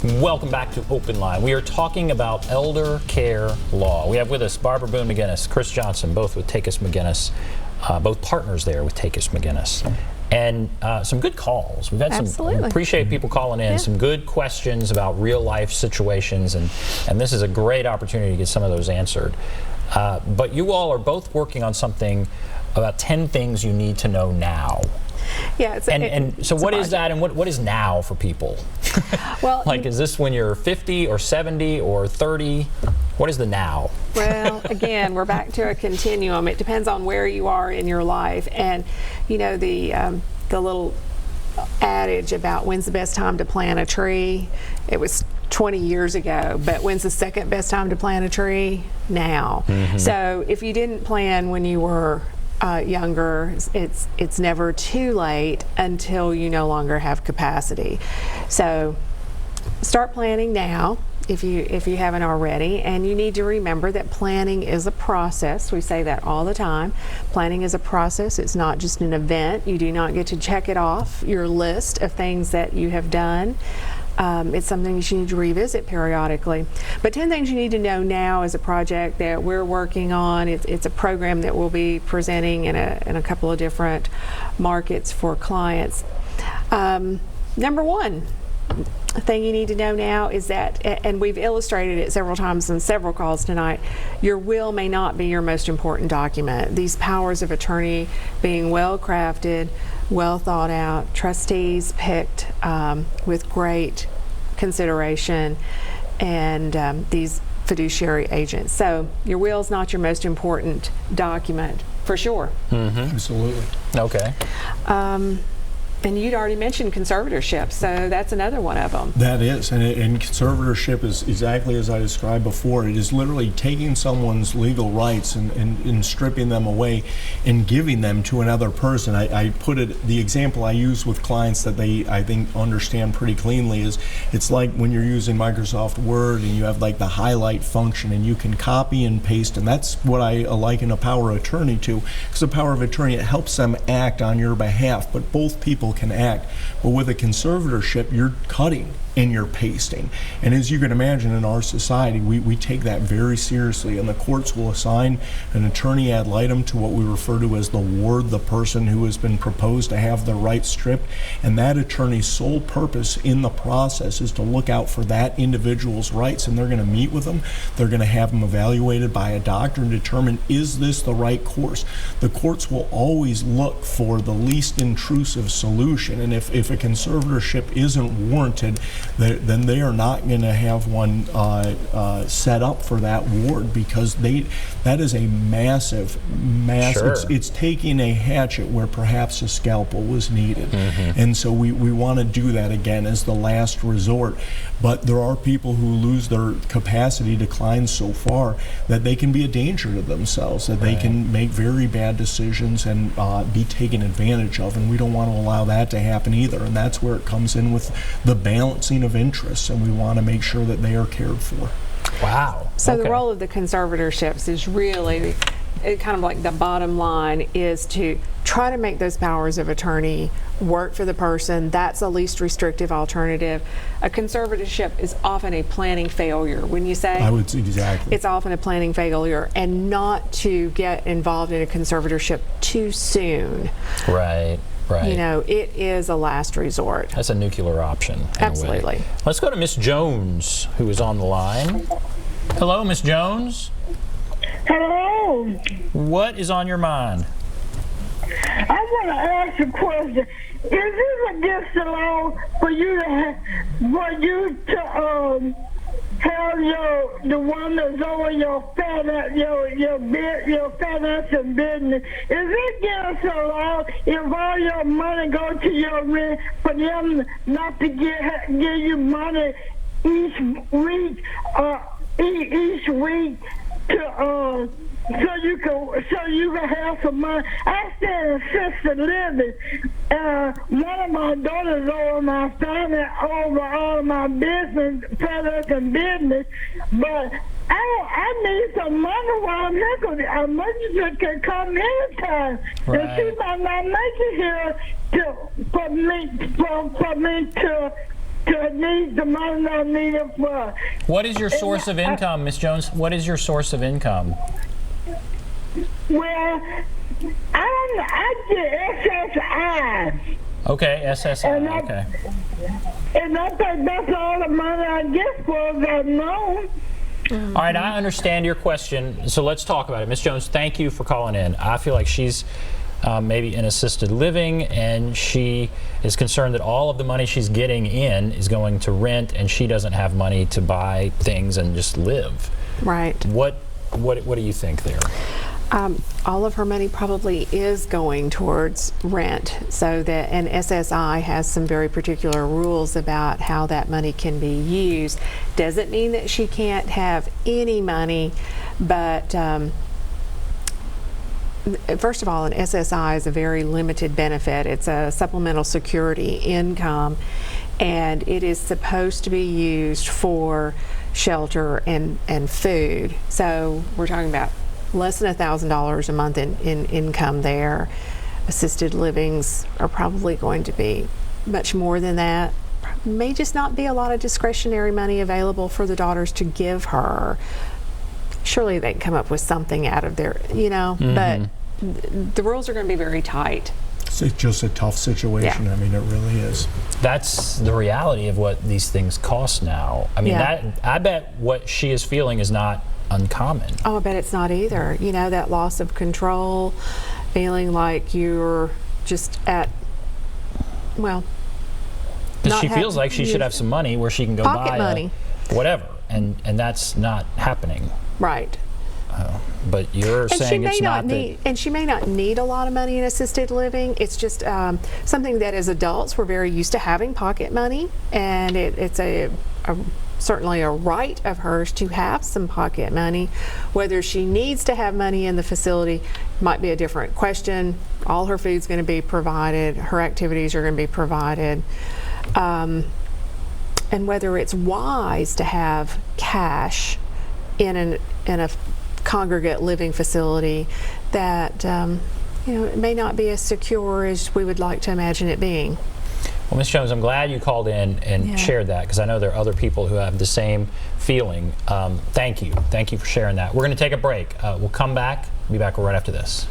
Welcome back to OpenLine. We are talking about elder care law. We have with us Barbara Boone McGinnis, Chris Johnson, both with Takis McGinnis, both partners there with Takis McGinnis. And some good calls. We've had Absolutely. some, appreciate people calling in, some good questions about real life situations, and this is a great opportunity to get some of those answered. But you all are both working on something about 10 things you need to know now. Yeah, so what is that, and what is now for people? Well, like, is this when you're 50 or 70 or 30? What is the now? Well, again, we're back to a continuum. It depends on where you are in your life, and you know the little adage about when's the best time to plant a tree. It was 20 years ago, but when's the second best time to plant a tree? Now. Mm-hmm. So if you didn't plan when you were younger, it's never too late until you no longer have capacity. So start planning now if you haven't already, and you need to remember that planning is a process. We say that all the time. Planning is a process. It's not just an event. You do not get to check it off your list of things that you have done. It's something you need to revisit periodically. But 10 things you need to know now is a project that we're working on. It's a program that we'll be presenting in a couple of different markets for clients. Number one thing you need to know now is that, and we've illustrated it several times in several calls tonight, your will may not be your most important document. These powers of attorney being well crafted, well thought out, trustees picked with great consideration, and these fiduciary agents. So your will is not your most important document, for sure. Mm-hmm. Absolutely. Okay. And you'd already mentioned conservatorship, so that's another one of them. That is, and conservatorship is exactly as I described before. It is literally taking someone's legal rights and stripping them away and giving them to another person. I put it, the example I use with clients that they, I think, understand pretty cleanly is, it's like when you're using Microsoft Word and you have like the highlight function and you can copy and paste, and that's what I liken a power of attorney to, because a power of attorney, it helps them act on your behalf, but both people can act. But with a conservatorship, you're cutting and you're pasting. And as you can imagine, in our society, we take that very seriously, and the courts will assign an attorney ad litem to what we refer to as the ward, the person who has been proposed to have their rights stripped, and that attorney's sole purpose in the process is to look out for that individual's rights, and they're going to meet with them, they're going to have them evaluated by a doctor and determine, is this the right course? The courts will always look for the least intrusive solution, and if a conservatorship isn't warranted, then they are not going to have one set up for that ward, because that is a massive. Sure. It's taking a hatchet where perhaps a scalpel was needed. Mm-hmm. And so we want to do that again as the last resort. But there are people who lose their capacity, decline so far that they can be a danger to themselves, that they can make very bad decisions and be taken advantage of, and we don't want to allow that to happen either. And that's where it comes in with the balancing of interests, and we want to make sure that they are cared for. Wow. So the role of the conservatorships is really kind of like the bottom line is to try to make those powers of attorney work for the person. That's the least restrictive alternative. A conservatorship is often a planning failure. When you say, I would say exactly, it's often a planning failure, and not to get involved in a conservatorship too soon. Right. Right. You know, it is a last resort. That's a nuclear option. Absolutely. Let's go to Miss Jones, who is on the line. Hello, Miss Jones. Hello. What is on your mind? I want to ask a question. Is this against the law for you to have the one that's over your finance and business? Is it against the law if all your money go to your rent for them not to give you money each week to so you can have some money? I stay in assisted living. One of my daughters over my family, over all of my business, products and business, but I need some money while I'm here, because a emergency can come anytime. Right. And she might not make it here for me to to need the money I need it for. What is your source of income, Miss Jones? What is your source of income? Well, I get SSI. Okay, SSI. Okay. And I think that's all the money I get for that loan. All right, I understand your question, so let's talk about it. Ms. Jones, thank you for calling in. I feel like she's maybe in assisted living, and she is concerned that all of the money she's getting in is going to rent, and she doesn't have money to buy things and just live. Right. What do you think there? All of her money probably is going towards rent, so that, and SSI has some very particular rules about how that money can be used. Doesn't mean that she can't have any money, but first of all, an SSI is a very limited benefit. It's a supplemental security income, and it is supposed to be used for shelter and food. So we're talking about less than $1,000 a month in income there. Assisted livings are probably going to be much more than that. May just not be a lot of discretionary money available for the daughters to give her. Surely they can come up with something out of their, but the rules are going to be very tight. It's just a tough situation. Yeah. I mean, it really is. That's the reality of what these things cost now. I mean, I bet what she is feeling is not uncommon. Oh, I bet it's not either. That loss of control, feeling like you're just at, well, because she feels like she should have some money where she can go pocket buy money. Whatever, and that's not happening. Right. But you're saying it's not that. And she may not need a lot of money in assisted living. It's just something that as adults we're very used to having pocket money, and it's certainly a right of hers to have some pocket money. Whether she needs to have money in the facility might be a different question. All her food's going to be provided. Her activities are going to be provided. And whether it's wise to have cash in a congregate living facility that it may not be as secure as we would like to imagine it being. Well, Ms. Jones, I'm glad you called in and shared that, because I know there are other people who have the same feeling. Thank you for sharing that. We're going to take a break. We'll come back. Be back right after this.